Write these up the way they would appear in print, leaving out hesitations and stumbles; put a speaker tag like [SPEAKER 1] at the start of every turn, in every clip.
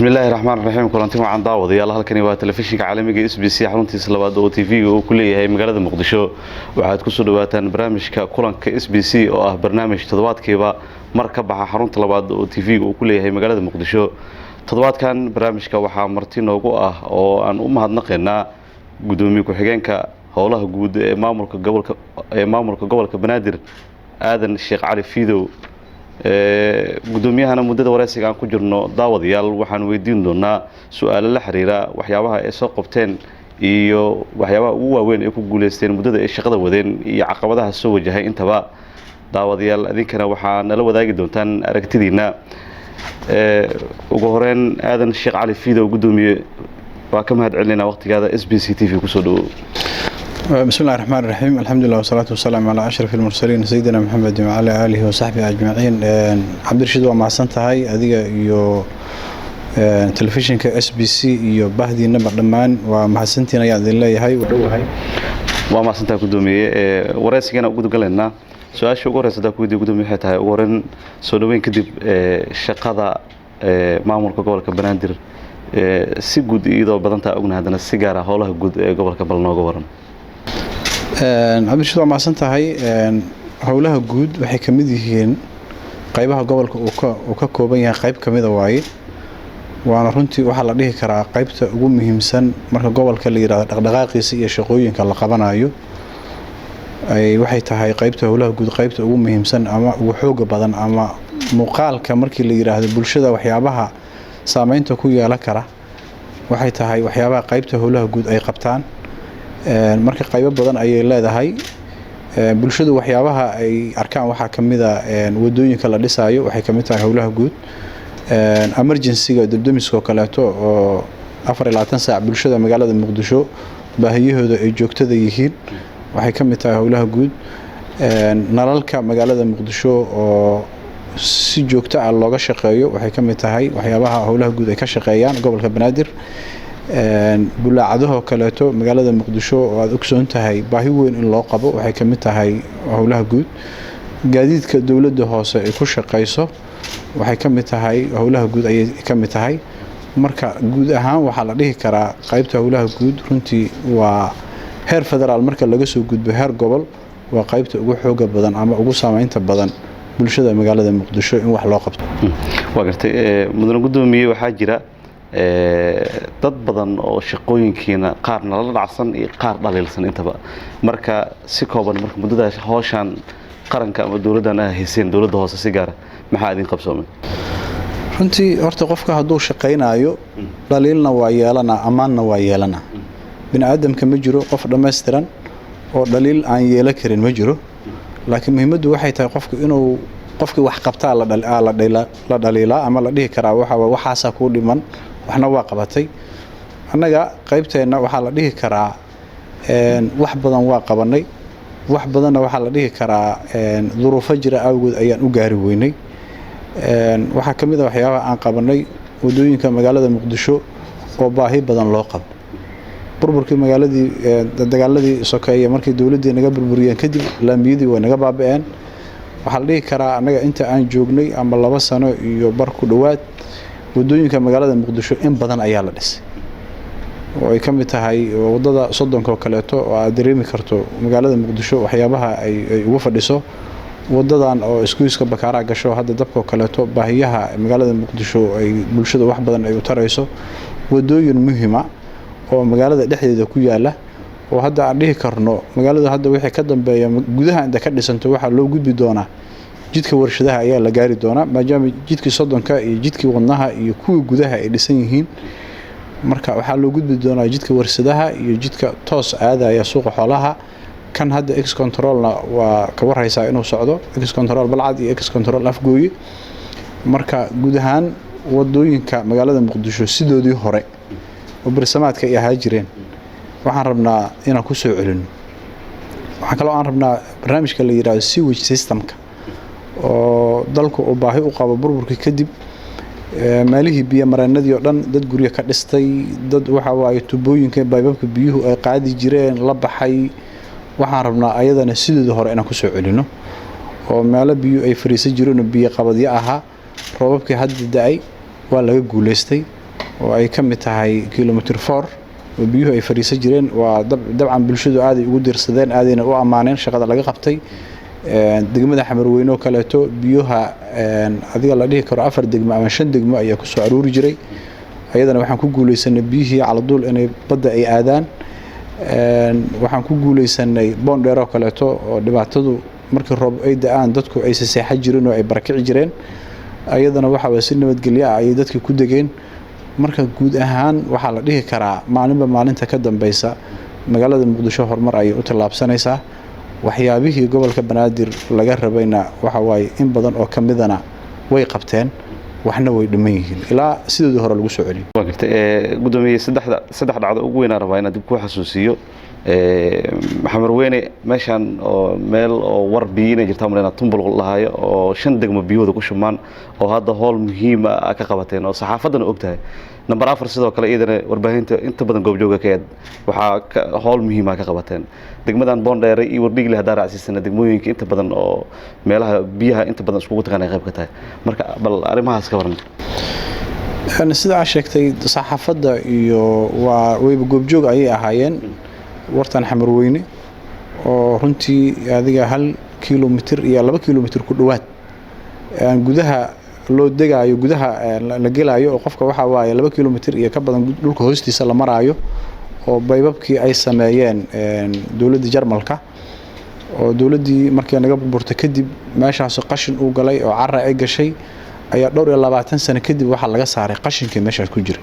[SPEAKER 1] بسم الله الرحمن الرحيم كلانتي waxaan daawadayaal halkani waa telefishinka caalamiga SBC xaruntiisa labaad oo TV oo ku leeyahay magaalada Muqdisho waxaad ku soo dhawaataan barnaamijka kulanka SBC oo ah barnaamij toddobaadkiiba mar ka baxa xarunta labaad oo TV oo ku leeyahay magaalada Muqdisho toddobaadkan barnaamijka waxaa marti noogu ah oo aan u mahadnaqaynaa gudoomiye ku-xigeenka howlaha guud ee maamulka gobolka Banaadir aadan Sheekh Cali Fiidow guddoomiyahana muddada wareysiga aan ku jirno daawadayaal waxaan weydiin doonaa su'aalo la xiriira waxyaabaha ay soo qabteen iyo waxyaabaha ugu waaweyn ee ku guuleysteen muddada ay shaqada wadeen iyo caqabadaha soo wajahay intaba daawadayaal adinkana waxaa nala wadaagi doontaan aragtidiina ugu horeen aadan Sheekh Cali Fiidow gudoomiye waa ka mahad celinayna waqtigaada SBC TV ku soo dhaw
[SPEAKER 2] بسم الله الرحمن الرحيم الحمد لله والصلاة والسلام على أشرف المرسلين سيدنا محمد وعلى آله وصحبه أجمعين عبد الرشيد ومعصنتهاي أديك يو تلفزيون كSBC يو بهدي نبر دمان ومعصنتنا يا ذي الله هاي ودوهاي
[SPEAKER 1] ومعصنتها قدومي ورئيسنا وجود قلنا سؤال شو قرر صدق ودي قدومي حتى ورن سودوين كذب شقادة معمول كقول كبنادر سجود إذا بدنتا أقولنا هذا السجارة هوله جود قبل كبلنا قبرن
[SPEAKER 2] عبد الرشيد ومعصنتهاي هولها جود waxay kamid yihiin qaybaha gobolka uu ka kooban yahay qayb kamid ah waay waana runtii waxa la dhihi karaa qaybta ugu muhiimsan marka gobolka la yiraahdo dhaqdhaqaaqiisa iyo shaqooyinka la qabanayo ay waxay tahay qaybta howlaha guud qaybta ugu muhiimsan ama ugu xoog badan ama muuqaalka markii la yiraahdo bulshada waxyaabaha saameynta ku yeelan kara waxay tahay waxyaabaha qaybta howlaha guud ay qabtaan marka qaybo badan ayay leedahay bulshadu waxyaabaha ay arkaan waxa kamid ah wadooyinka la dhisaayo waxay kamid tahay howlaha guud emergency-ga dibdamiska kaleeto oo 24 saac bulshada magaalada Muqdisho baahiyahooda ay joogtada yihiin waxay kamid tahay howlaha guud nalalka magaalada Muqdisho oo si joogto ah looga shaqeeyo waxay kamid tahay waxyaabaha howlaha guud ay ka shaqeeyaan gobolka Banaadir bulaacadaha kaleeto magaalada Muqdisho oo aad ogsoon tahay baahi weyn in loo qabo waxay kamid tahay howlaha guud gaadiidka dawladda hoose ay ku shaqeyso waxay kamid tahay howlaha guud ay kamid tahay marka guud ahaan waxa la dhihi karaa qaybta howlaha guud runtii waa heer federaal marka laga soo gudbo heer gobol waa qaybta ugu xooga badan ama ugu saameynta badan bulshada magaalada Muqdisho in wax loo qabto
[SPEAKER 1] waa gartay mudane gudoomiye waxaa jira dad badan oo shaqooyinkiina qaarna la dhacsan iyo qaar dhaliilsan intaba marka si kooban marka muddada hawshan qaranka ama dawladana haysan dawladda hoose si gaar maxaa idin qabsoomay
[SPEAKER 2] runtii horta qofka hadduu shaqeynayo dhaliilna waa yeelana amaanna waa yeelana bini aadamka ma jiro qof dhameystiran oo dhaliil aan yeelan karin ma jiro laakiin muhiimaddu waxay tahay qofku inuu qofkii wax qabtaa la dhaliilaa ama la dhihi karaa waxaasa ku dhiman waxna waa qabatay annaga qaybteena waxaa la dhihi karaa wax badan waa qabanay wax badanna waxaa la dhihi karaa duruufo jira awgood ayaan u gaari weynay waxaa kamid ah waxyaabaha aan qabanay wadooyinka magaalada Muqdisho oo baahi badan loo qabo burburkii magaaladii dagaaladii sokeeye markii dawladda naga burburiyeen kadib laamiyadii way naga baaba'een waxaa la dhihi karaa annaga inta aan joognay ama 2 sano iyo bar ku dhawaad wadooyinka magaalada Muqdisho in badan ayaa la dhisay oo ay kamid tahay wadada Sodonka kaleeto oo aad dareemi karto magaalada Muqdisho waxyaabaha ay ugu fadhiso wadadan oo iskuiska Bakaara gasho hadda dabka kaleeto baahiyaha magaalada Muqdisho ay bulshada wax badan ay u tarayso wadooyin muhiim ah oo magaalada dhexdeeda ku yaala oo hadda aan dhihi karno magaalada hadda wixii ka dambeeya gudaha inta ka dhisanto waxa loo gudbi doonaa jidka warshadaha ayaa la gaari doonaa maadaama jidkii Sodonka iyo jidkii wadnaha iyo kuwa gudaha ay dhisan yihiin marka waxa loo gudbi doonaa jidka warshadaha iyo jidka toos aadaya suuqa xoolaha kan hadda ex controlna waa ka waraysaa inuu socdo ex control balcad iyo ex control afgooyi marka guud ahaan wadooyinka magaalada Muqdisho sidoodii hore oo barsamaadka ay ahaa jireen waxaan rabnaa inaan ku soo celino waxaan kale oo aan rabnaa barnaamijka la yiraahdo sewage systemka oo dalku u baahi u qabo burburkii kadib maalihii biyo mareenadii oo dhan dad guriga ka dhistay dad waxa waay tubooyinka baybabka biyuhu ay qaadi jireen la baxay waxaan rabnaa ayadana sidoo hore inaan ku soo celino oo meelo biyo ay fariisan jireen biyo qabadyo ahaa roobabkii hadda da'ay waa laga guuleystay oo ay ka mid tahay kilometer 4 oo biyuhu ay fariisan jireen waa dabcan bulshadu aad ay ugu dirsadeen aadayna u amaaneen shaqada laga qabtay degmada Xamarweyne oo kaleeto biyuha adiga la dhihi karo 4 degmo ama 5 degmo ayaa ku soo aruuri jiray ayadana waxaan ku guuleysanay biyihii cala duul inay badda ay aadaan waxaan ku guuleysanay Boondheer oo kaleeto oo dhibaatadu markii roob ay da'aan dadku ay saseexa jireen oo ay barakici jireen ayadana waxa si nabadgelyo ah ay dadku ku degeen marka guud ahaan waxa la dhihi karaa maalinta ka dambaysa magaalada Muqdisho horumar ay u tallaabsanaysaa waxyaabihii gobolka Banaadir laga rabayna waxa waay in badan oo kamidana way qabteen waxna way dhiman yihiin ilaa sidoo hore lagu soo celiyo
[SPEAKER 1] waa gartay gudoomiye saddex dhacdo ugu weyn rabaa inaad ku xasuusiyo Xamarweyne meeshan oo meel oo warbiina jirta marina tumbul lahayo oo 5 degmo biyooda ku shumaan oo hadda howl muhiim ah ka qabateen oo saxaafadana ogtahay number 4 sidoo kale idana warbaahinta inta badan goobjooga ka waxa howl muhiim ah ka qabateen degmadan Boondheer iyo Wardhigle hadda raacsiisana degmooyinka inta badan oo meelaha biyaha inta badan isku taqaan qayb ka tahay marka bal arimahaas ka waran
[SPEAKER 2] sida aad sheegtay saxaafadda iyo waa wayba goobjoog ay ahaayeen wartan Xamarweyne oo runtii adiga 1 kilomitir iyo 2 kilomitir ku dhawaad gudaha loo degayo gudaha la gelayo oo qofka waxa waaye 2 kilomitir iyo ka badan dhulka hoostiisa la marayo oo baybabkii ay sameeyeen dawladda Jarmalka oo dawladdii markii naga burburtay kadib meeshaas qashin uu galay oo carra ay gashay ayaa dhowr iyo 20 sano kadib waxa laga saaray qashinkii meeshaas ku jiray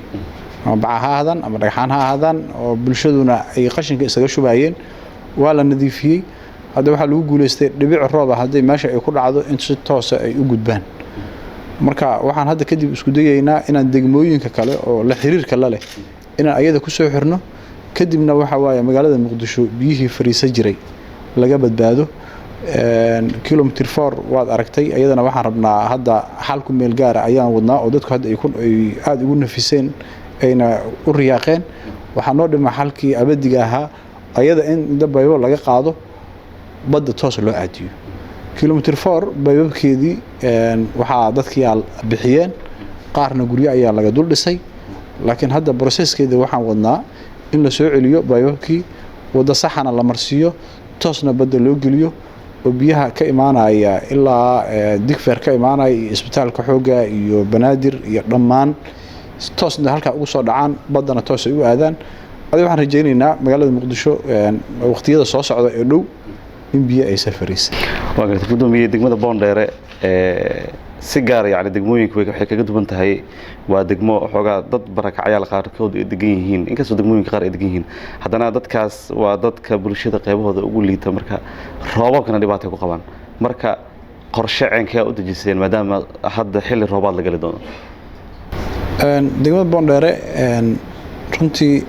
[SPEAKER 2] bacahadan ama dhagxaan haadan oo bulshaduna ay qashinka isaga shubayeen waa la nadiifiyay hadda waxa lagu guuleystay dhibic roob ah haday meesha ay ku dhacdo in si toos ah ay u gudbaan marka waxaan hadda kadib isku dayaynaa inaan degmooyinka kale oo la xiriirka la leh inaan ayada ku soo xirno kadibna waxa waaye magaalada Muqdisho biyihii fariisa jiray laga badbaado kilometer 4 waad aragtay ayadana waxaan rabnaa hadda xalku meel gaar ah ayaan wadnaa oo dadku hadda ay aad ugu nafiseen ayna u riyaaqeen waxa noo dhima xalkii abadiga ahaa ayada in dabaybo laga qaado badda toos loo aadiyo kilometer 4 baybabkeedii waxa dadkii bixiyeen qaarna guryo ayaa laga dul dhisay laakiin hadda processkeeda waxaan wadnaa in la soo celiyo baybabkii wada saxana la marsiyo toosna badda loo geliyo oo biyaha ka imaanaya ilaa Digfeer ka imaanaya isbitaalka xooga iyo Banaadir iyo dhammaan toosna halka ugu soo dhacaan badana toos ay u aadaan waxaan rajaynaynaa magaalada Muqdisho waqtiyada soo socda ee dhow in biyo ay safarayso
[SPEAKER 1] waa gartay gudoomiye degmada Boondheer si gaar yani degmooyinka waxay kaga duwan tahay waa degmo xooga dad barakacayaal qaarkood ay degan yihiin inkastoo degmooyinka qaar ay degan yihiin haddana dadkaas waa dadka bulshada qaybahooda ugu liita marka roobabkana dhibaato ku qabaan marka qorshe ceenka u dejiseen maadaama hadda xilli roobaad la gali doono
[SPEAKER 2] degmada Boondheer runtii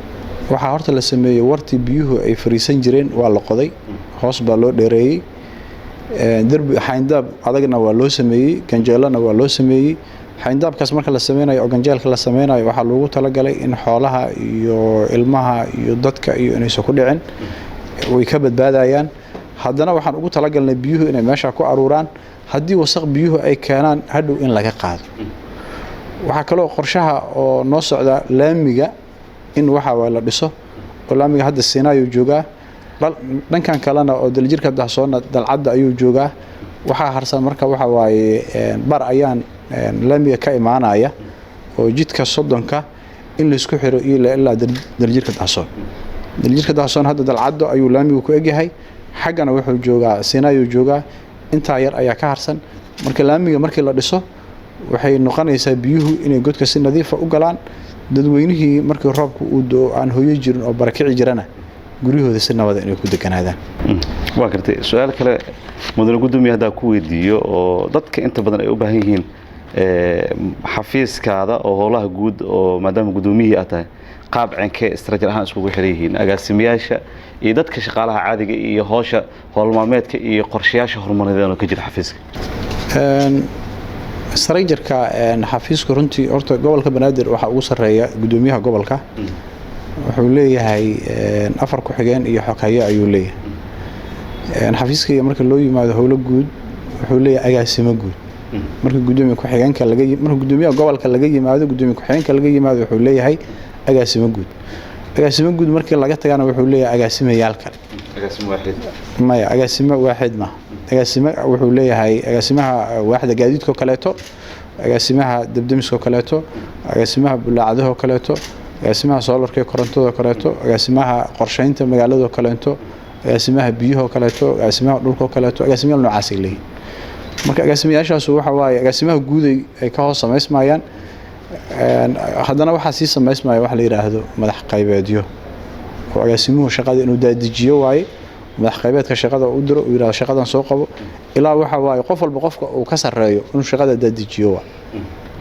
[SPEAKER 2] waxa horta la sameeyay wartii biyuhu ay fariisan jireen waa la qoday hoos baa loo dheereeyay darbi xayndaab adagna waa loo sameeyay ganjeelana waa loo sameeyay xayndaabkaas marka la sameeyo oo ganjeelka la sameeyo waxa loogu talagalay in xoolaha iyo ilmaha iyo dadka iyo inay soo ku dhicin way ka badbaadayaan haddana waxaan ugu talagalnay biyuhu inay meesha ku aruuraan haddii wasaq biyuhu ay keenaan hadhow in laga qaado waxa kale oo qorshaha oo noo socda laamiga in waxa waa la dhiso oo laamiga hadda Siinaayo jooga dhankan kalena oo daljirka dahsoona dalcadda ayuu joogaa waxa harsan marka waxa waaye bar ayaan laamiga ka imaanaya oo jidka Sodonka in la isku xiro ilaa daljirka dahsoon hadda dalcadda ayuu laamigu ku egyahay xaggana wuxuu joogaa Siinaayo joogaa inta yar ayaa ka harsan marka laamiga markii la dhiso waxay noqonaysaa biyuhu inay godka si nadiif ah u galaan dadweynihii markii roobku uu doo aan hooyo jirin oo barakici jirana guriyahooda si nabad ah inay ku deganaadaan
[SPEAKER 1] waa gartay su'aal kale mudane gudoomiye hadaa ku weydiiyo oo dadka inta badan ay u baahan yihiin xafiiskaada oo howlaha guud oo maadaama gudoomiyihii aad tahay qaab cenkee istaraatiiji ahaan iskugu xiran yihiin agaasimayaasha iyo dadka shaqaalaha caadiga iyo howsha howl maalmeedka iyo qorshayaasha horumarineed oo ka jira xafiiska
[SPEAKER 2] istaraatiijirka xafiisku runtii horta gobolka Banaadir waxa ugu sareeya gudoomiyaha gobolka wuxuu leeyahay 4 ku xigeen iyo xoghaye ayuu leeyahay xafiiska marka loo yimaado howlo guud wuxuu leeyahay agaasimo guud marka gudoomiye ku-xigeenka marka gudoomiyaha gobolka laga yimaado gudoomiye ku-xigeenka laga yimaado wuxuu leeyahay agaasimo guud markii laga tagana wuxuu leeyahay agaasimayaal kale agaasimo waaxid ma agaasimo wuxuu leeyahay agaasimaha waaxda gaadiidka kaleeto agaasimaha dabdamiska kaleeto agaasimaha bulaacadaha kaleeto agaasimaha soolarka korontada kaleeto agaasimaha qorsheynta magaalada kaleeto agaasimaha biyaha kaleeto agaasimaha dhulka kaleeto agaasimayaal noocaas ay leeyihiin marka agaasimayaashaas waxa waaye agaasimaha guud ay ka hoos sameysmayaan haddana waxaa sii sameysmaya wax la yiraahdo madax qaybeedyo oo agaasimuhu shaqada inuu daadijiyo waaye madax qaybeedka shaqada u diro uu yiraahdo shaqadan soo qabo ilaa waxa waaye qof walba qofka uu ka sareeyo inuu shaqada daadijiyo waa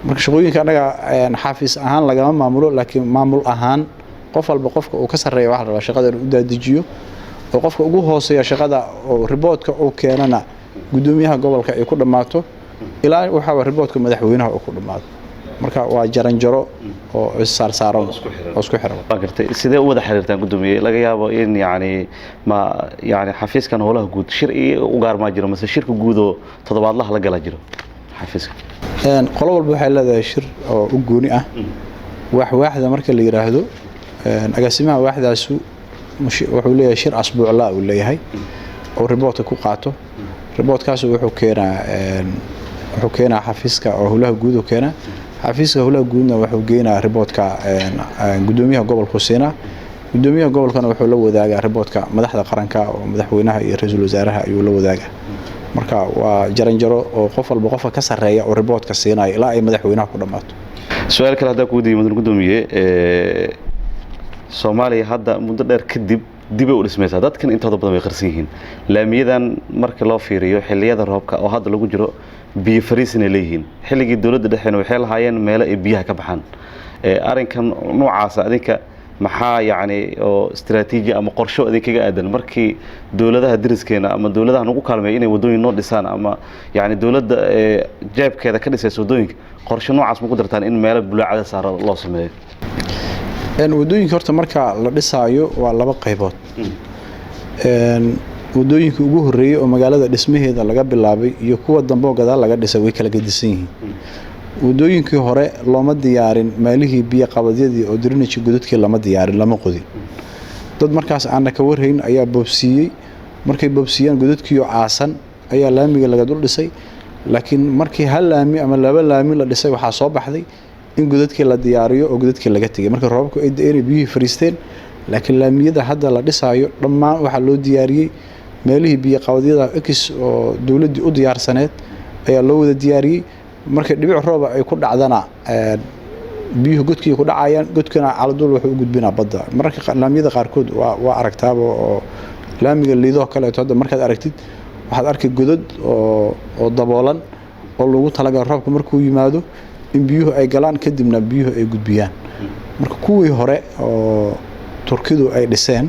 [SPEAKER 2] marka shaqooyinka anaga xafiis ahaan lagama maamulo laakiin maamul ahaan qof walba qofka uu ka sareeyo wax la rabaa shaqada inuu daadijiyo oo qofka ugu hooseeya shaqada oo reportka uu keenana gudoomiyaha gobolka ay ku dhamaato ilaa waxa waa reportka madaxweynaha uu ku dhamaado marka waa jaranjaro oo isaarsaaran oo isku xiran
[SPEAKER 1] bagartay sidee u wada xiriirtaan gudoomiye laga yaabo in yani xafiiskan howlaha guud shir u gaar ma jiro mise shirka guud oo toddobaadlaha la gala jiro xafiiska
[SPEAKER 2] qolo walba waxay leedahay shir oo u gooni ah waaxda marka la yiraahdo agaasimaha waaxdaasu wuxuu leeyahay shir asbuucla uu leeyahay oo reportka ku qaato reportkaas wuxuu keenaa xafiiska oo howlaha guud uu keenaa xafiiska howlaha guudna wuxuu geenaa reportka gudoomiyaha gobolka Siina gudoomiyaha gobolkana wuxuu la wadaagaa reportka madaxda qaranka oo madaxweynaha iyo ra'iisul wasaaraha ayuu la wadaagaa marka waa jaranjaro oo qof walba qofka ka sareeya oo reportka siinay ilaa ay madaxweynaha ku dhamaato
[SPEAKER 1] su'aal kale hadaa ku diimadan gudoomiye Soomaaliya hadda muddo dheer kadib dib u dhismaysaa dadkan intooda badan way qarsan yihiin laamiyadan marka loo fiiriyo xilliyada roobka oo hadda lagu jiro biyo fariisina leeyihiin xilligii dawladda dhexeena waxay lahaayeen meelo ay biyaha ka baxaan arinkan noocaas adinka maxaa yani oo istiraatiiji ama qorsho adinkaga aadan markii dawladaha deriskeena ama dawladaha nagu kaalmeeyay inay wadooyin noo dhisaan ama yani dawladda jeebkeeda ka dhisayso wadooyinka qorsho noocaas ma ku dartaan in meelo bulaacada saara loo sameeyo
[SPEAKER 2] wadooyinka horta marka la dhisaayo waa laba qaybood wadooyinka ugu horeeyay oo magaalada dhismaheeda laga bilaabay iyo kuwa dambe oo gadaal laga dhisay way kala gedisan yihiin wadooyinkii hore looma diyaarin meelihii biyo qabadyadii oo drainage godadkii lama diyaarin lama qodin dad markaas aan ka warhayn ayaa boobsiiyay markay boobsiiyaan godadkii oo caasan ayaa laamiga laga dul dhisay laakiin markii hal laami ama laba laami la dhisay waxa soo baxday in godadkii la diyaariyo oo godadkii laga tagay marka roobku ay da'een biyihii fariisteen laakiin laamiyada hadda la dhisaayo dhammaan waxa loo diyaariyay meelihii biyo qabadyada x oo dawladdu u diyaarsaneed ayaa loo wada diyaariyay marka dhibic roob ay ku dhacdana biyuhu godkii ku dhacayaan godkana caladool wuxuu u gudbinaa badda marka laamiyada qaarkood waa aragtaaba oo laamiga liido kale hadda markaad aragtid waxaad arkay godad oo daboolan oo lagu talagalay roobka markuu yimaado in biyuhu ay galaan kadibna biyuhu ay gudbiyaan marka kuwii hore oo Turkidu ay dhiseen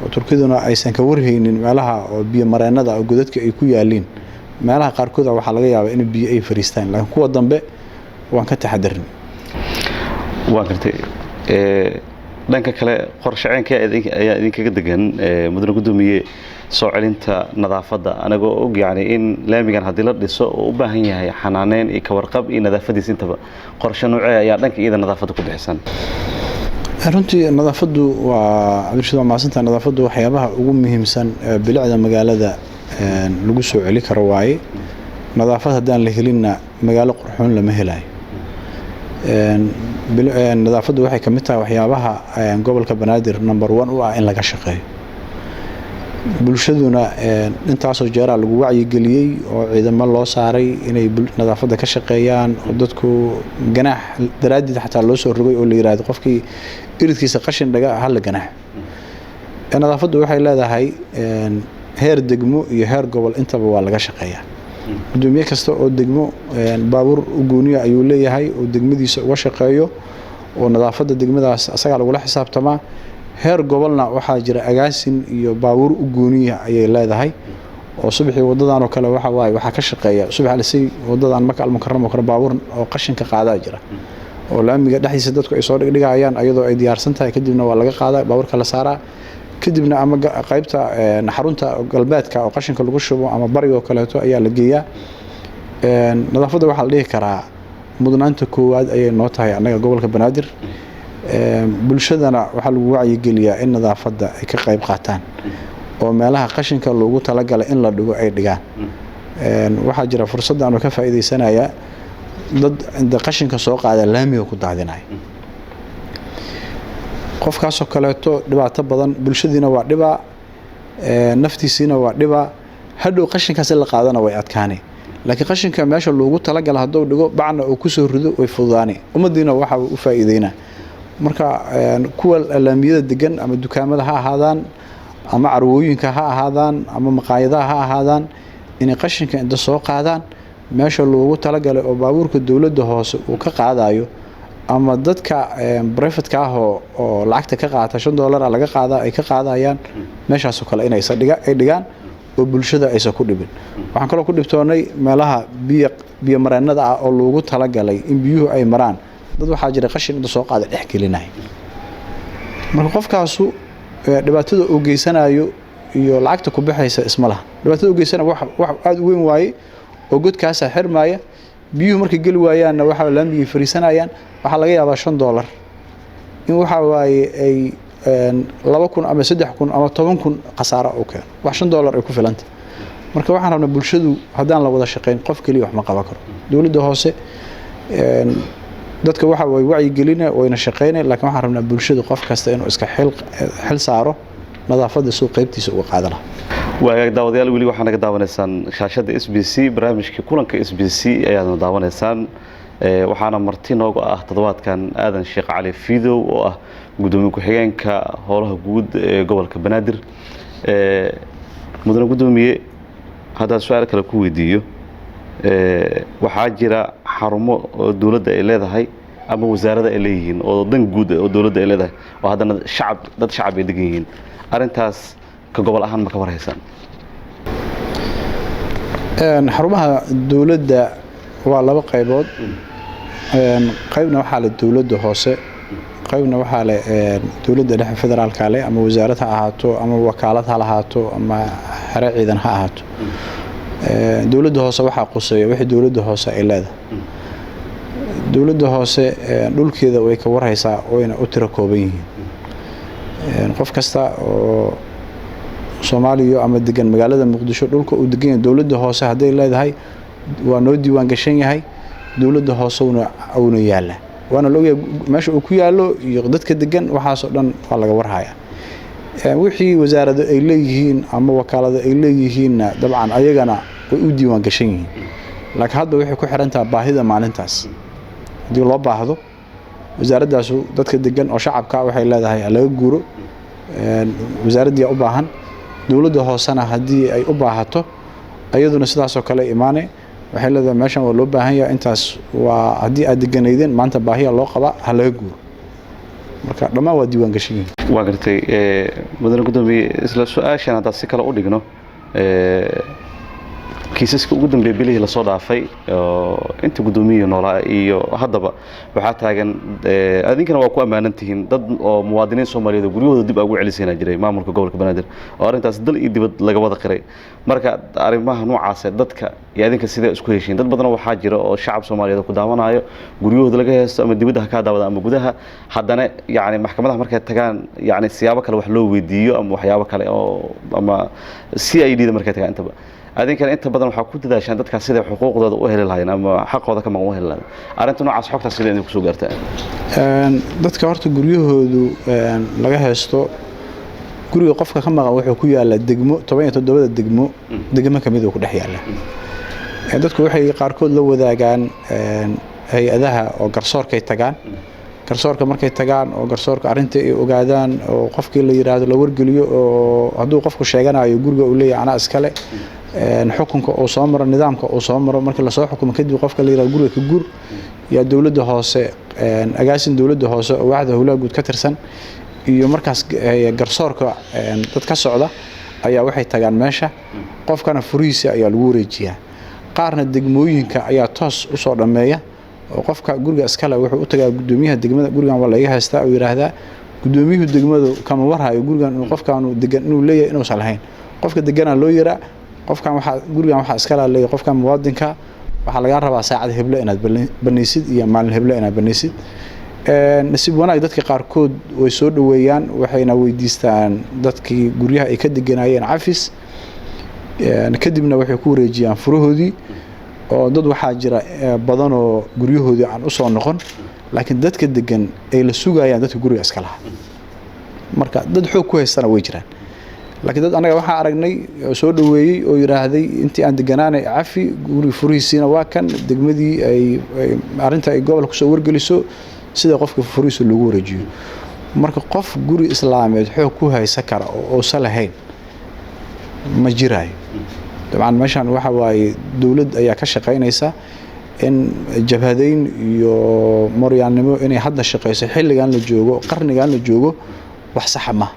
[SPEAKER 2] oo Turkiduna aysan ka warhaynin meelaha oo biyo mareennada oo godadka ay ku yaaliin meelaha qaarkood waxa laga yaabaa in biyo ay fariistaan laakiin kuwa dambe waan ka taxadarnay
[SPEAKER 1] waa gartay dhanka kale qorshaceynka ayaa idinkaga degan mudane gudoomiye soo celinta nadaafadda anagoo og yani in laamigan haddii la dhiso oo u baahan yahay xanaaneyn iyo ka warqab iyo nadaafadiis intaba qorshe noocee ayaa dhanka iyada nadaafadda ku bixisan
[SPEAKER 2] runtii nadaafaddu waa bulshada maasinta nadaafaddu waxyaabaha ugu muhiimsan bilicda magaalada lagu soo celi karo waaye nadaafad haddaan la helinna magaalo qurxoon lama helayo nadaafaddu waxay ka mid tahay waxyaabaha gobolka Banaadir number 1 u ah in laga shaqeeyo bulshaduna intaasoo jeeraa lagu wacyi geliyay oo ciidamo loo saaray inay nadaafadda ka shaqeeyaan oo dadku ganaax daraadid xataa loo soo rogay oo la yiraahdo qofkii iridkiisa qashin dhaga hal ganaax nadaafaddu waxay leedahay heer degmo iyo heer gobol intaba waa laga shaqeeyaa gudoomiye kasta oo degmo baabuur u gooniya ayuu leeyahay oo degmadiisa uga shaqeeyo oo nadaafadda degmadaas asaga lagu la xisaabtamaa heer gobolna waxaa jira agaasin iyo baabuur u gooniya ayay leedahay oo subaxii wadadan oo kale waxa ka shaqeeya subax la sii wadadan marka almukarramo kara baabuur oo qashinka qaada jira oo laamiga dhaxdiisa dadku ay soo dhigayaan ayadoo ay diyaarsan tahay kadibna waa laga qaadaa baabuurka la saaraa kadibna ama qaybta xarunta galbeedka oo qashinka lagu shubo ama bariga kaleeto ayaa la geeyaa nadaafadda waxaa la dhihi karaa mudnaanta koowaad ayay noo tahay annaga gobolka Banaadir bulshadana waxaa lagu wacyigeliyaa in nadaafadda ay ka qayb qaataan oo meelaha qashinka loogu talagalay in la dhigo ay dhigaan waxaa jira fursad aanu ka faa'iideysanayaa dad inta qashinka soo qaada laamiga ku daadinaya qofkaasoo kaleeto dhibaato badan bulshadiina waa dhibaa naftiisiina waa dhibaa hadhow qashinkaas la qaadana way adkaanay laakiin qashinka meesha loogu talagalay hadduu dhigo bacna uu ku soo rido way fududaanay ummadiina waxa uu faa'iideynaa marka kuwa laamiyada degan ama dukaamada ha ahaadaan ama carwooyinka ha ahaadaan ama maqaayadaha ha ahaadaan inay qashinka inta soo qaadaan meesha loogu talagalay oo baabuurka dawladda hoose uu ka qaadayo ama dadka private ka ah oo lacagta ka qaata $5 laga qaada ay ka qaadayaan meeshaas oo kale inay dhigaan oo bulshada aysan ku dhibin waxaan kaloo ku dhibtoonay meelaha biyo mareennada ah oo loogu talagalay in biyuhu ay maraan dad waxaa jira qashin inta soo qaada dhex gelinay marka qofkaasu dhibaatada uu geysanayo iyo lacagta ku bixaysa isma laha dhibaatada uu geysanayo wax aad u weyn waaye oo godkaas xirmaya biyuhu markay gali waayaanna waxa laambigii fariisanayaan waxa laga yaabaa $5 in waxa waaye ay 2,000 ama 3,000 ama 10,000 khasaaro oo keen wax $5 ay ku filanta marka waxaan rabnaa bulshadu hadaan la wada shaqeyn qof kaliya wax ma qaban karo dawladda hoose dadka waxa way wacyi gelinaa wayna shaqeynaa laakiin waxaan rabnaa bulshadu qof kasta inuu iska xil saaro nadaafadda soo qaybtiisa uga qaadana
[SPEAKER 1] waagaag daawadayaal weli waxaa naga daawanaysaan shaashada SBC barnaamijka kulanka SBC ayaadna daawanaysaan waxaana marti nooga ah toddobaadkan aadan Sheekh Cali Fiidow oo ah gudoomiye ku-xigeenka howlaha guud ee gobolka Banaadir mudane gudoomiye hadda su'aal kale ku weydiiyo waxaa jira xarumo dawladda ay leedahay ama wasaaradda ay leeyihiin oo dan guud oo dawladda ay leedahay oo haddana dad shacab ay degan yihiin arintaas ka gobol ahaan ma ka warhaysan
[SPEAKER 2] xarumaha dawladda waa laba qaybood qaybna waxaa la dawladda hoose qaybna waxaa la dawladda dhexe federaalka leh ama wasaaradda ha ahaato ama wakaalad ha lahaato ama xere ciidan ha ahaato dawladda hoose waxa quseeya wixii dawladda hoose ay leedahay dawladda hoose dhulkeeda way ka warhaysaa wayna u tiro kooban yihiin qof kasta oo Soomaaliya ama degan magaalada Muqdisho dhulka uu degan yahay dawladda hoose haday leedahay waa noo diiwaan gashan yahay dawladda hoose una yaala waana loo meesha uu ku yaalo iyo dadka degan waxaas oo dhan waa laga warhayaa wixii wasaaradda ay leeyihiin ama wakaalada ay leeyihiin dabcan ayagana way u diiwaan gashan yihiin laakiin hadda waxay ku xiran tahay baahida maalintaas hadii loo baahdo wasaaraddaas dadka degan oo shacabka waxay leedahay laga guuro wasaaradda u baahan dawladda hoosana hadii ay u baahato ayaduna sidaas oo kale iimaanay waxay leedahay meeshan waa loo baahan yahay intaas waa hadii aad deganeydeen maanta baahiya loo qaba ha laga guuro marka dhamaan waa diiwaan gashan yihiin
[SPEAKER 1] waa gartay mudane gudoomiye isla su'aashan hadda si kale u dhigno kiisaska ugu dambeeyay bilihii la soo dhaafay inta gudoomiye noolaa iyo haddaba waxa taagan adinkana waa ku ammaanantihiin dad oo muwaadiniin Soomaaliyeed guriyahooda dib ugu celisayna jiray maamulka gobolka Banaadir oo arintaas dal iyo dibad laga wada qiray marka arimaha noocaas dadka iyo adinka sidee isku heshiin dad badan waxa jira oo shacab Soomaaliyeed ku daawanayo guriyahooda laga heesto ama dibadda ka daawada ama gudaha haddana yaani maxkamadaha markay tagaan yaani siyaabo kale wax loo weydiiyo ama waxyaabo kale oo ama CID markay tagaan intaba adinkana inta badan waxa ku dadaashaan dadka sida xuquuqdooda u heli lahayn ama xaqooda ka maqan u heli lahayn arinta noocaas xogta sida inay ku soo gaartaan
[SPEAKER 2] dadka horta guryahoodu laga heesto guriga qofka ka maqan wuxuu ku yaala degmo 17 degmo kamid oo ku dhex yaala dadku waxay qaarkood la wadaagaan hay'adaha oo garsoorkay tagaan garsoorka markay tagaan oo garsoorka arinta ay ogaadaan oo qofkii la yiraahdo la wargeliyo oo haduu qofku sheeganayo guriga uu leeyahay ana iskale xukunka oo soo maro nidaamka oo soo maro markii la soo xukumo kadib qofka la yiraahdo guriga ka guur ya dawladda hoose agaasin dawladda hoose oo waaxda howlaha guud ka tirsan iyo markaas garsoorka dad ka socda ayaa waxay tagaan meesha qofkana furiisa ayaa lagu wareejiyaa qaarna degmooyinka ayaa toos u soo dhameeya oo qofka guriga iskale wuxuu u tagaa gudoomiyaha degmada gurigan waa laga haystaa oo yiraahdaa gudoomiyuhu degmadu kama warhayo gurigan inuu qofkaanu degan inuu leeyahay inuu salahayn qofka degana loo yira qofkan waxa gurigan waxa iskala leeyahay qofka muwaadinka waxaa laga rabaa saacad heblo inaad banaysid iyo maalin heblo inaad banaysid nasiib wanaag dadka qaarkood way soo dhaweeyaan waxayna weydiistaan dadkii guryaha ay ka deganayeen cafis kadibna waxay ku wareejiyaan furahoodii oo dad waxaa jira badan oo guryahoodii aan u soo noqon laakiin dadka degan ay la sugayaan dadka guriga iska lahaa marka dad xoog ku haystana way jiraan laakiin dad anaga waxaan aragnay soo dhaweeyay oo yiraahday intii aan deganaanay cafi guriga furihiisina waa kan degmadii ay arinta ay gobolka soo wargeliso sida qofka furihiisa lagu wareejiyo marka qof guri islaameed xoog ku haysan kara oo salahayn ma jiraayo dabcan meeshan waxa waaye dawlad ayaa ka shaqeynaysa in jabhadeyn iyo maryaanimo inay hadda shaqeyso xilligan la joogo qarnigan la joogo wax sax ma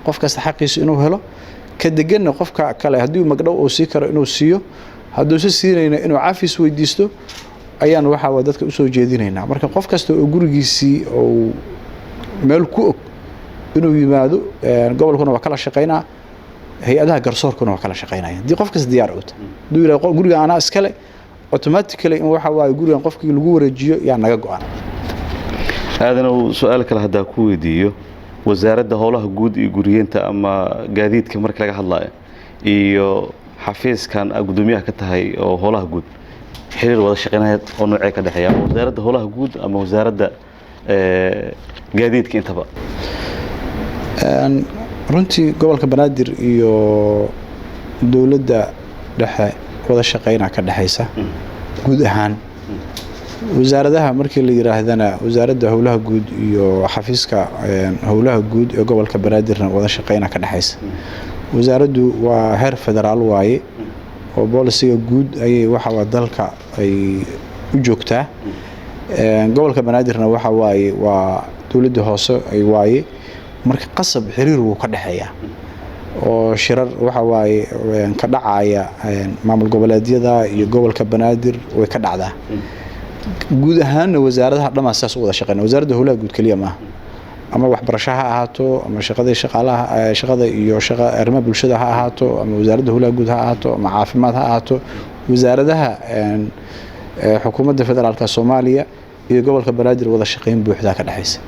[SPEAKER 2] qof kasta xaqiisa inuu helo ka deganna qofka kale hadii magdhow oo sii karo inuu siiyo haduu si siinayna inuu cafis weydiisto ayaan waxa waa dadka u soo jeedinaynaa marka qof kasta oo gurigiisii oo meel ku og inuu yimaado gobolkuna waa kala shaqeynaa hay'adaha garsoorkuna waa kala shaqeynayaan dii qof kasta diyaar u tahay duu ilaa guriga ana iskale automatically in waxa waa gurigan qofkii lagu wareejiyo yaa naga go'an
[SPEAKER 1] aadana su'aal kale hadaa ku weydiiyo wasaaradda howlaha guud iyo guriyeenta ama gaadiidka marka laga hadlayo iyo xafiiskan gudoomiyaha ka tahay oo howlaha guud xiriir wada shaqeynaya oo noocee ka dhaxeeya wasaaradda howlaha guud ama wasaaradda gaadiidka intaba
[SPEAKER 2] runtii gobolka Banaadir iyo dawladda dhexe wada shaqeynaa ka dhaxaysa guud ahaan wasaaradaha markii la yiraahdana wasaaradda howlaha guud iyo xafiiska howlaha guud ee gobolka Banaadir wada shaqeynaa ka dhaxaysa wasaaraddu waa heer federaal waaye oo boolisiga guud ayay waxa dalka ay u joogtaa gobolka Banaadirna waxa waaye waa dawladda hoose ay waaye marka qasab xiriir uu ka dhaxeeyaa oo shirar waxa waaye ka dhacaya maamul goboleedyada iyo gobolka Banaadir way ka dhacdaa guud ahaan wasaaradaha dhamaasas wada shaqeynaa wasaaradda howlaha guud kaliya ma ama waxbarashada ha ahaato ama shaqada iyo arrimaha bulshada ha ahaato ama wasaaradda howlaha guud ha ahaato ama caafimaad ha ahaato wasaaradaha xukuumadda federaalka Soomaaliya iyo gobolka Banaadir wada shaqeyn buuxda ka dhaxaysa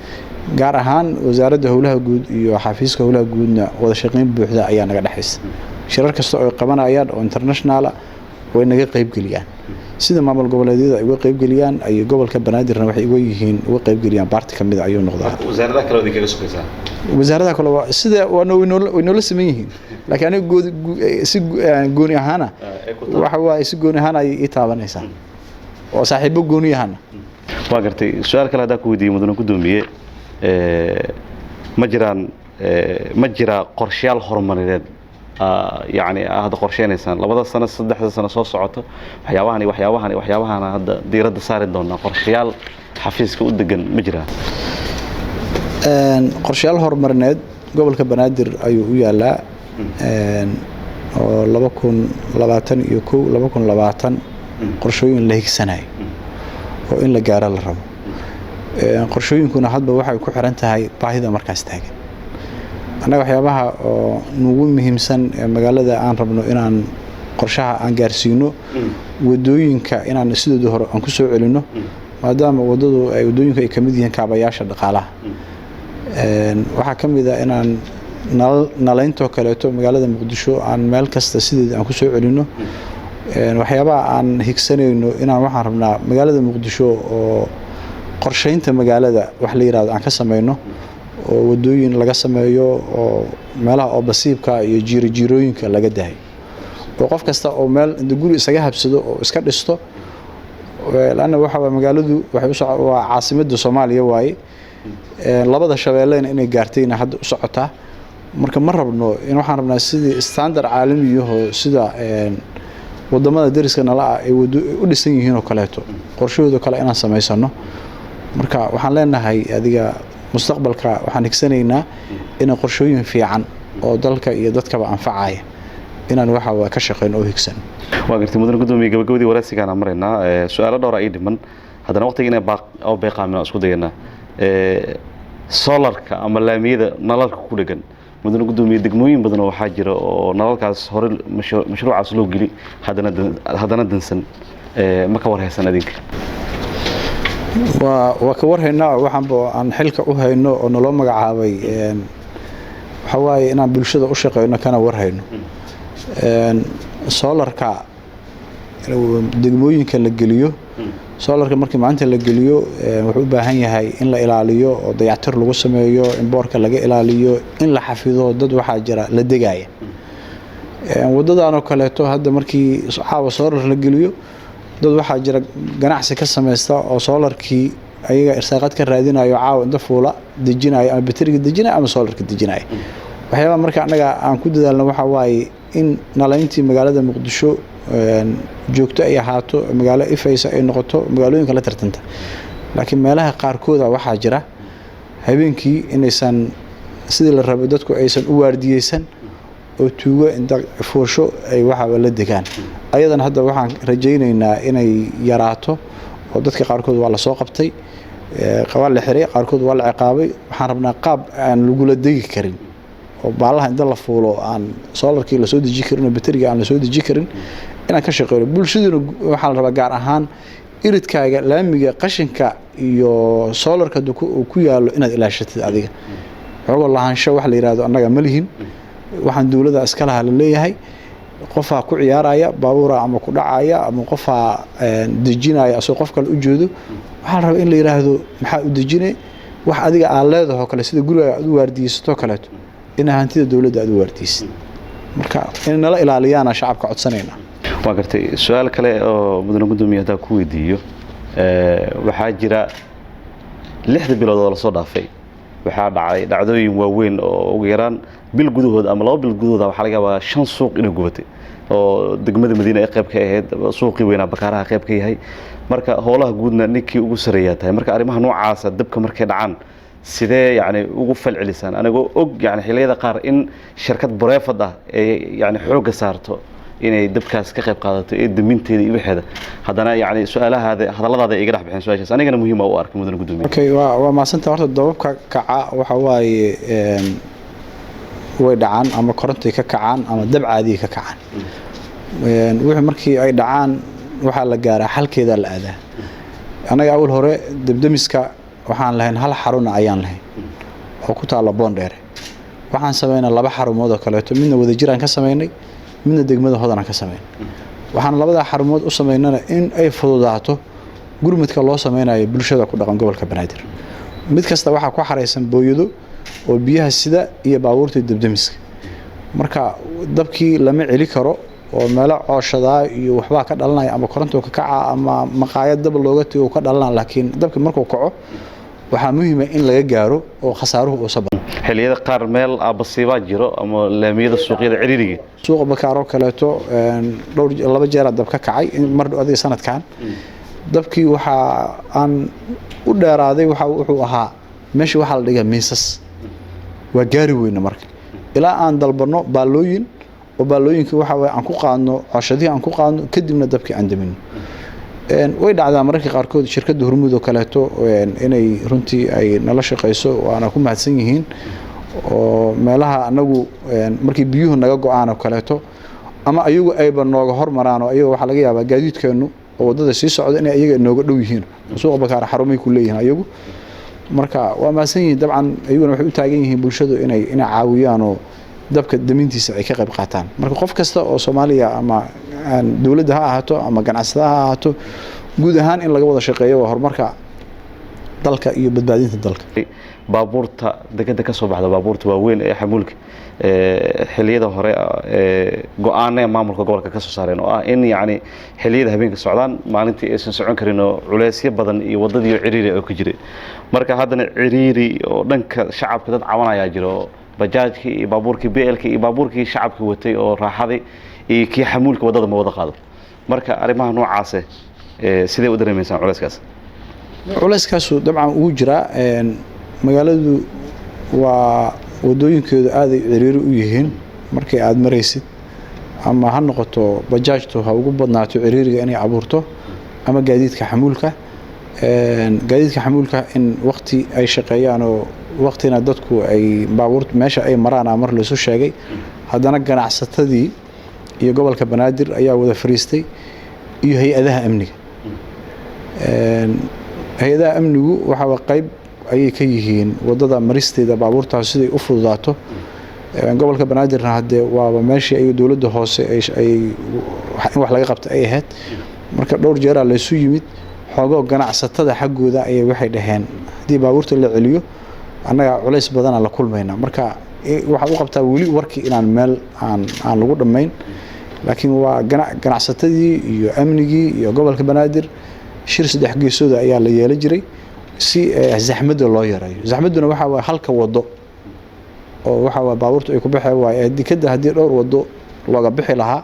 [SPEAKER 2] gaar ahaan wasaaradda howlaha guud iyo xafiiska howlaha guudna wada shaqeyn buuxda ayaa naga dhaxaysa shirar kasta oo qabanayaan oo international way naga qayb galiyaan sida maamul goboleedyada ay uga qayb galiyaan ay gobolka Banaadirna waxay uga qayb galiyaan baarti kamid ayuu noqdaa
[SPEAKER 1] wasaaradda kale oo kaga soo
[SPEAKER 2] wasaaradda kale sida waanoo sameeyeen laakiin si gooni ahaan waxa waa si gooni ahaan ay taabanaysaa oo saaxiibo gooni ahaan
[SPEAKER 1] waa gartay su'aal kale hadaa ku weydiiyay mudane gudoomiye ma jira qorshayaal horumarineed يعني هذا قرشين إنسان لبضل سنة صدق سنة صوص عطوا وحياوهاني هذا ديرد صار دونا قرشيال حفيز كودجن مجرى
[SPEAKER 2] قرشيال هرمرناد قبل كبنادر أيو يلا لبكون لباتن قرشوين لهيك سنة وإن لجار الرب قرشوين كنا حد بواحد كحرنتها هاي باهذا مركز تاجر أنا waxyaabaha oo nugu muhiimsan magaalada aan rabno inaan qorshaha aan gaarsiino wadooyinka inaan sidoo hore aan ku soo celino maadaama wadooyinka ay kamid yihiin kaabayaasha dhaqaalaha waxa kamid ah inaan nalaynto kaleeto magaalada Muqdisho aan meel kasta sidii aan ku soo celino waxyaabaha aan higsanayno inaan waxaan rabnaa magaalada Muqdisho oo qorsheynta magaalada wax la yiraahdo aan ka sameeyno oo wadooyin laga sameeyo oo meelaha oo basiibka iyo jiirooyinka laga dahay oo qof kasta oo meel guri isaga habsado oo iska dhisto laana waxa magaaladu waxay u socotaa waa caasimadda Soomaaliya waaye labada shabeelleena inay gaartayna hadda u socotaa marka ma rabno in waxaan rabnaa sidii standard caalami ah sida wadamada dariska nala ay u dhisan yihiin oo kaleeto qorshahooda kale inaan sameysano marka waxaan leenahay adiga mustaqbalka waxaan higsanaynaa in qorshooyin fiican oo dalka iyo dadkaba anfacaya inaan waxa ka shaqeyn oo higsan
[SPEAKER 1] waa gartay mudane gudoomiye gabagabadii waraysiga marayna su'aalo dhowr ay dhiman haddana waqtiga inay beeqaamina isku dayana solarka ama laamiyada nalalka ku dhagan mudane gudoomiye degmooyin badan oo waxaa jira oo nalalkaas hore mashruucaas loo geli haddana dansan ma ka war haysan adinka
[SPEAKER 2] waa ka warhaynaa waxaanba aan xilka u hayno oo naloo magacaabay waxa waaye inaan bulshada u shaqeyno kana warhayno solarka degmooyinka la geliyo solarka markii maanta la geliyo wuxuu u baahan yahay in la ilaaliyo oo dayactir lagu sameeyo in boorka laga ilaaliyo in la xafido dad waxaa jira la degaya waddadan oo kaleeto hadda markii caawa solar la geliyo dad waxaa jira ganacsi ka samaysta oo solarkii ayaga irsaaqad ka raadinayo caawa inta fuula dejinayo ama bateriga dejinayo ama solarka dejinayo waxyaaba marka anaga aan ku dadaalno waxa waaye in nalayntii magaalada Muqdisho joogto ay ahaato magaalo ifaysa ay noqoto magaalooyinka la tartanta laakiin meelaha qaarkood waxaa jira habeenkii inaysan sidii la rabo dadku aysan u waardiyeysan oo tuugo inta foosho ay waxa la degaan ayadan hadda waxaan rajaynaynaa inay yaraato oo dadka qaarkood waa la soo qabtay qabaal la xiray qaarkood waa la ciqaabay waxaan rabnaa qaab aan lagu la degi karin oo baalaha inta la fuulo aan solarkii la soo deji karin oo bateriga aan la soo deji karin inaan ka shaqeeyo bulshaduna waxaa la rabaa gaar ahaan iridkaaga laamiga qashinka iyo solarka ku yaalo inaad ilaashatid adiga xogo lahaansho wax la yiraahdo annaga ma lihin waxaan dawladda iska laha la leeyahay qofa ku ciyaaraya baabuura ama ku dhacaya ama qofa dejinaya asoo qof kale u jeedo waxa la rabaa in la yiraahdo maxaa u dejinay wax adiga aan leedahay kale sida guriga aad u waardiisato kaleeto in hantida dawladda aad u waardiisid marka in nala ilaaliyana shacabka codsanayna
[SPEAKER 1] waa gartay su'aal kale oo mudane gudoomiye hadaa ku weydiiyo waxaa jira 6 bilood oo la soo dhaafay waxaa dhacay dhacdooyin waaweyn oo ugu yaraan bil gudahood ama 2 bil gudahood waxa laga yaabaa 5 suuq inay gubatay oo degmada Madiina ay qayb ka ahayd suuqii weynaa Bakaaraha qayb ka yahay marka howlaha guudna ninkii ugu sareeyaa tahay marka arrimaha noocaas dabka markay dhacaan sidee yani ugu falcelisaan aniga og yani xiliyada qaar in shirkad bareefad ah ay yani xooga saarto inay dabkaas ka qayb qaadato ee daminteeda iyo wixeeda hadana yani su'aalahaada hadalladaada iga dhax bixin su'aashaas anigana muhiim u arkaa mudane gudoomiye
[SPEAKER 2] okay waa maasanta horta dababka kaca waxa waaye way dhacaan ama koronto ka kacaan ama dab caadi ka kacaan wixii markii ay dhacaan waxa la gaaraa xalkeeda la aadaa anaga awal hore dabdamiska waxaan lahayn hal xarun ayaan lahayn oo ku taala Boondheere waxaan sameeynaa 2 xarumood oo kale midna wada jiraan ka sameeynay midna degmada Hodan ka sameeynay waxaan labada xarumood u sameeynaa in ay fududaato gurmadka loo sameynayo bulshada ku dhaqan gobolka Banaadir mid kasta waxa ku xareysan booyado oo biyaha sida iyo baabuurta dabdamiska marka dabkii lama celi karo oo meel cooshada iyo waxba ka dhalanaya ama koronto ka kaca ama maqaayad dab looga tago ka dhalan laakiin dabka markuu kaco waxa muhiim ah in laga gaaro oo khasaaruhu uu sabab
[SPEAKER 1] xiliyada qaar meel abasiiba jiro ama laamiyada suuqyada ciriiriga
[SPEAKER 2] suuqa Bakaaro kaleeto dhowr 2 jeer dab ka kacay mar adiga sanadkan dabkii waxa aan u dheeraaday wuxuu ahaa meesha waxa la dhigaa miisas waa gaari weyn marka ilaa aan dalbano baalooyin oo baalooyinka waxa way aan ku qaadno cashadii aan ku qaadno kadibna dabkii aan damin way dhacdaa mararka qaarkood shirkadda Hormuud oo kaleeto inay runtii ay nala shaqeyso waana ku mahadsan yihiin oo meelaha anagu markii biyuhu naga go'aan oo kaleeto ama ayagu ayba nooga hormaraan oo ayagu waxa laga yaabaa gaadiidkeenu oo wadada sii socda inay ayaga nooga dhow yihiin suuqa Bakaar xarumay ku leeyihiin ayagu marka waa maasan yihiin dabcan ayaguna waxay u taagan yihiin bulshadu inay caawiyaan oo dabka damintiisa ay ka qayb qaataan marka qof kasta oo Soomaaliya ama dawladda ha ahaato ama ganacsadaha ha ahaato guud ahaan in laga wada shaqeeyo horumarka dalka iyo badbaadinta dalka
[SPEAKER 1] baabuurta degada ka soo baxda baabuurta waaweyn ee xamuulka xiliyada hore go'aanada maamulka gobolka ka soo saareen oo ah in yani xiliyada habeenka socdaan maalintii aysan socon karin oo culeysyo badan iyo wadadii ciriiri oo ka jiray marka haddana ciriiri oo dhanka shacabka dad cawanaya jiro bajaajkii iyo baabuurkii BLK iyo baabuurkii shacabka watay oo raaxaday iyo kii xamuulka wadada ma wada qaado marka arrimaha noocaas sidee u dareemaysan culeyskaas
[SPEAKER 2] dabcan uu jira magaaladu waa wadooyinkeedu aad ay ciriiri u yihiin markay aad maraysid ama ha noqoto bajaajtu ha ugu badnaato ciriiriga inay abuurto ama gaadiidka xamuulka in waqti ay shaqeeyaan oo waqtina dadku ay baabuurta meesha ay maraan mar la soo sheegay haddana ganacsatadii iyo gobolka Banaadir ayaa wada fariistay iyo hay-adaha amniga hay-adaha amnigu waxaa qayb ayay ka yihiin wadada maristeeda baabuurtaas siday u fududaato gobolka banaadirna hadee waaba meeshii ay dowladda hoose ay in wax laga qabto ay ahayd marka dhowr jeer la isu yimid xogo ganacsatada xaggooda ay waxay dhaheen hadii baabuurta la celiyo annaga culays badan la kulmayna marka waxa uu qabtaa wali warkii inaan meel aan lagu dhameyn laakiin waa ganacsatadii iyo amnigii iyo gobolka banaadir shir saddex geesooda ayaa la yeelay jiray si zaxmada loo yareeyo zaxmaduna waxa waa halka wado oo waxa waa baabuurtu ay ku baxay waa dikada hadii dhowr wado looga bixi lahaa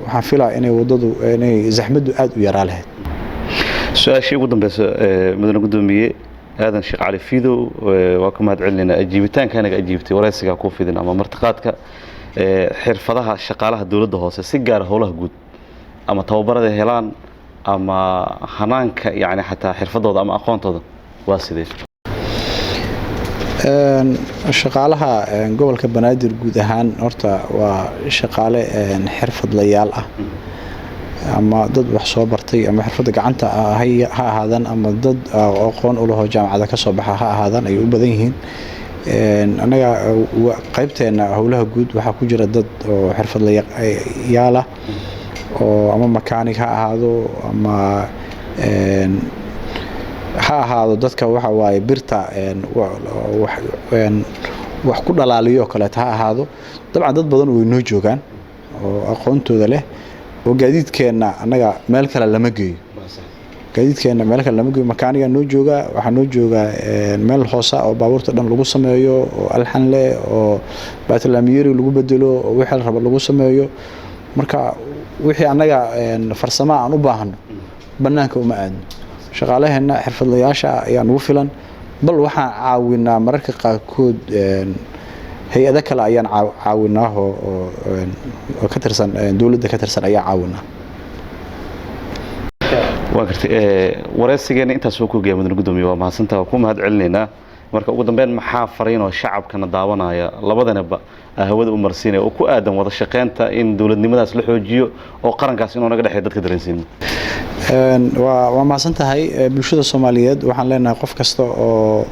[SPEAKER 2] waxaan filaa inay wadadu inay zaxmadu aad u yaraa lahayd
[SPEAKER 1] su-aashii ugu dambaysa mudane gudoomiye aadan sheekh cali fiidow waa ka mahad celinayna ajiibitaankanaga ajiibtay waraysiga ku fidin ama martiqaadka xirfadaha shaqaalaha dowladda hoose si gaar howlaha guud ama tababarada helaan ama hanaanka yani xataa xirfadooda ama aqoontooda waa sidee
[SPEAKER 2] shaqaalaha gobolka banaadir guud ahaan horta waa shaqaale xirfadlayaal ah ama dad wax soo bartay ama xirfadda gacanta ha ahaadaan ama dad aqoon u leh jaamacada ka soo baxa ha ahaadaan ay u badan yihiin anaga qaybteena howlaha guud waxa ku jira dad oo xirfadlayaal ah oo ama mechanic ha ahaado ama ha ahaado dadka waxa waaye birta wax ku dhalaaliyo kale ha ahaado dabcan dad badan oo inoo joogan oo aqoontooda leh oo gaadiidkeena anaga meel kale lama geeyo gaadiidkeena meel kale lama geeyo mechanic noo jooga waxa noo jooga meel hoose oo baabuurta dhan lagu sameeyo oo alxan leh oo baatlaamiyeri lagu bedelo oo wixii raba lagu sameeyo marka wixii anaga farsamo aan u baahno banaanka uma aadno shaqaalaheena xirfadlayaasha ayaa nagu filan bal waxaan caawinaa mararka qaarkood hay-ado kale ayaan caawinaa oo ka tirsan dowladda ka tirsan ayaa caawinaa
[SPEAKER 1] waa gartay waraysigeena intaas soo koogeeya mudane gudoomiye waa mahadsantahay ku mahad celinaynaa marka ugu dambeyn maxaa fariin oo shacabkana daawanaya labadanaba hawada u marsiinaya oo ku aadan wada shaqeynta in dowladnimadaas la xoojiyo oo qarankaas inuu naga dhaxay dadka dareensiin
[SPEAKER 2] waa mahadsantahay bulshada Soomaaliyeed waxaan leenahay qof kasta oo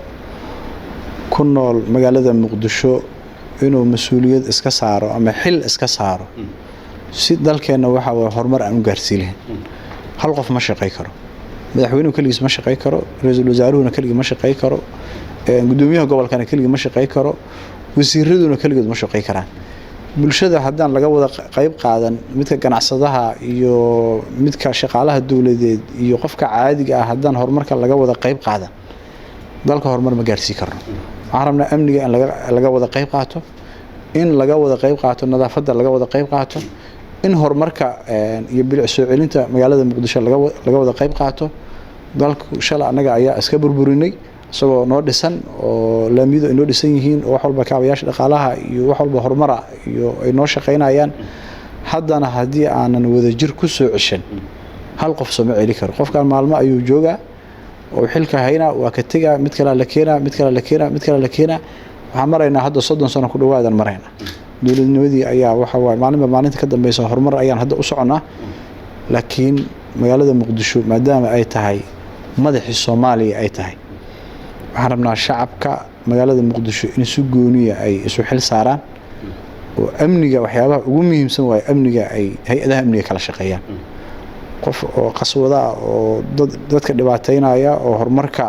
[SPEAKER 2] ku nool magaalada Muqdisho inuu mas'uuliyad iska saaro ama xil iska saaro si dalkeena waxa way horumar aan u gaarsiin hal qof ma shaqay karo madaxweynuhu kaligiis ma shaqay karo ra'iisul wasaaruhuna kaligiis ma shaqay karo gudoomiyaha gobolkana kaligiis ma shaqay karo wasiiraduna kaligood ma shaqay karaan bulshada haddaan laga wada qayb qaadan midka ganacsadaha iyo midka shaqaalaha dawladeed iyo qofka caadiga ah haddaan horumarka laga wada qayb qaadan dalka horumar ma gaarsiin karno waxaan rabnaa amniga in laga wada qayb qaato in laga wada qayb qaato nadaafadda laga wada qayb qaato in horumarka iyo bilic soo celinta magaalada Muqdisho laga wada qayb qaato dalku shalay anaga ayaa iska burburinay isagoo noo dhisan oo laamidu inoo dhisan yihiin oo wax walba kaabayaasha dhaqaalaha iyo wax walba horumar iyo ay noo shaqeynayaan haddana hadii aanan wada jir ku soo cishan hal qof soo ma celi karo qofkan maalmo ayuu joogaa oo xilka hayna waa ka tagaa mid kale la keenaa waxaan maraynaa hadda 30 sano ku dhawaadan maraynaa dowladnimadii ayaa waxa waay maalinta ka dambaysa horumar ayaan hadda u soconaa laakiin magaalada Muqdisho maadaama ay tahay madaxii Soomaaliya ay tahay waxaan rabnaa shacabka magaalada Muqdisho in si gooniya ay isu xil saaraan oo amniga waxyaabaha ugu muhiimsan waa amniga ay hay-adaha amniga kala shaqeeyaan qof oo qaswada oo dadka dhibaateynaya oo horumarka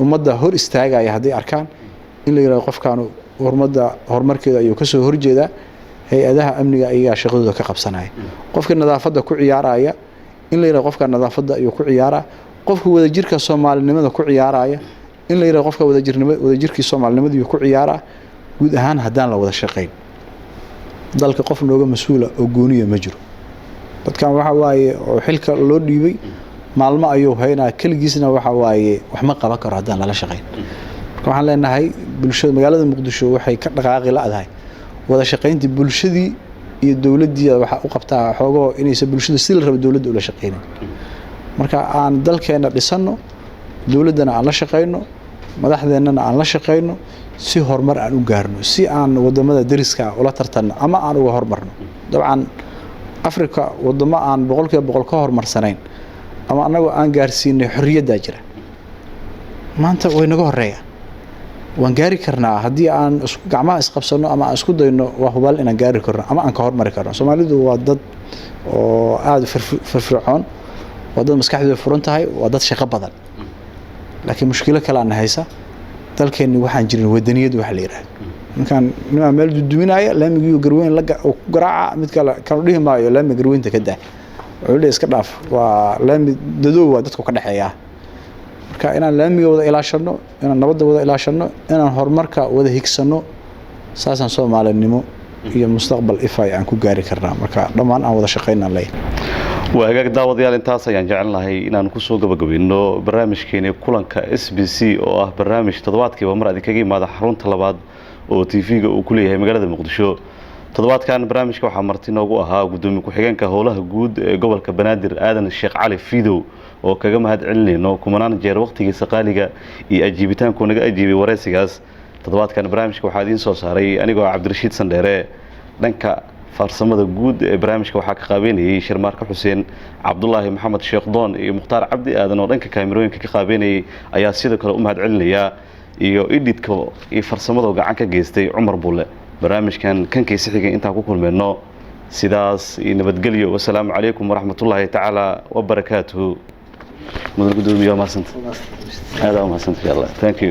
[SPEAKER 2] ummadda hor istaagaya hadii arkaan in la yiraahdo qofkan horumarkeeda ayuu ka soo horjeeda hay-adaha amniga ayaa shaqadooda ka qabsanaya qofka nadaafadda ku ciyaaraya in la yiraahdo qofka nadaafadda ayuu ku ciyaara qofka wada jirka Soomaalinimada ku ciyaaraya in la yiraahdo qofka wada jirkii Soomaalinimada ayuu ku ciyaara guud ahaan hadaan la wada shaqeyn dalka qof nooga mas'uul oo gooniya ma jiro dadkan waxa waaye oo xilka loo dhiibay maalmo ayuu haynaa kaligiisna waxa waaye wax ma qaban karo hadaan la shaqeyn waxaan leenahay bulshada magaalada Muqdisho waxay ka dhaqaaqi laadahay wada shaqeynta bulshadii iyo dawladda waxa u qabtaa xogo inaysa bulshada si la rabo dawladda ula shaqeynay marka aan dalkeena dhisano dawladana aan la shaqeyno madaxdeennana aan la shaqeyno si horumar aan u gaarno si aan wadamada dariska ula tartano ama aan uga horumarno dabcan afrika wadamo aan boqolkiiba boqol ka horumarsanayn ama anagoo aan gaarsiinay xorriyaddaa jira maanta way naga horeeyaan waan gaari karnaa haddii aan gacmaha isqabsano ama aan isku dayno waa hubaal inaan gaari karno ama aan ka hormari karno soomaalidu waa dad oo aada firfircoon waa dad maskaxdooda furan tahay waa dad shaqo badan laakiin mushkilo kale aan haysa dalkeenni waxaan jirin wadaniyad wax la yiraahdo ninkan nimaa meel duduminaya laamigiiyo garweyn ku garaaca mid kale kan dhihi maayo laami garweynta ka daa wuxuu leeyahay iska dhaaf waa laami dadoo waa dadku ka dhaxeeya marka inaan laamiga wada ilaashano inaan nabadda wada ilaashano inaan horumarka wada higsano saasan Soomaalinimo iyo mustaqbal ifay aan ku gaari karnaa marka dhammaan aan wada shaqeynaa leeyahay
[SPEAKER 1] waagaag daawadayaal intaas ayaan jecelnahay inaan ku soo gabagabeyno barnaamijkeena kulanka SBC oo ah barnaamij toddobaadkiiba mar aad kaga yimaada xarunta labaad oo TV-ga uu ku leeyahay magaalada Muqdisho toddobaadkan barnaamijka waxaa marti noogu ahaa gudoomiye ku-xigeenka howlaha guud ee gobolka Banaadir Aadan Sheekh Cali Fiidow oo kaga mahad celinayno kumanaan jeer waqtigiisa qaaliga iyo ajiibitaanku naga ajiibay wareysigaas toddobaadkan barnaamijka waxaa idin soo saaray anigoo Cabdirashiid Sandheere dhanka farsamada guud ee barnaamijka waxaa ka qaabeynayay Shirmaarka Xuseen Cabdullaahi Maxamed Sheekh Doon iyo Muxtaar Cabdi Aadan oo dhanka kaamirooyinka ka qaabeynayay ayaa sidoo kale u mahad celinaya iyo editko iyo farsamada gacan ka geystay Cumar Bulle barnaamijkan kankiisa xigay intaan ku kulmeyno sidaas iyo nabadgelyo wassalaamu calaykum waraxmatullaahi tacaala wabarakaatuhu mudan gudoomiye ma santa aad ma santa yalla thank you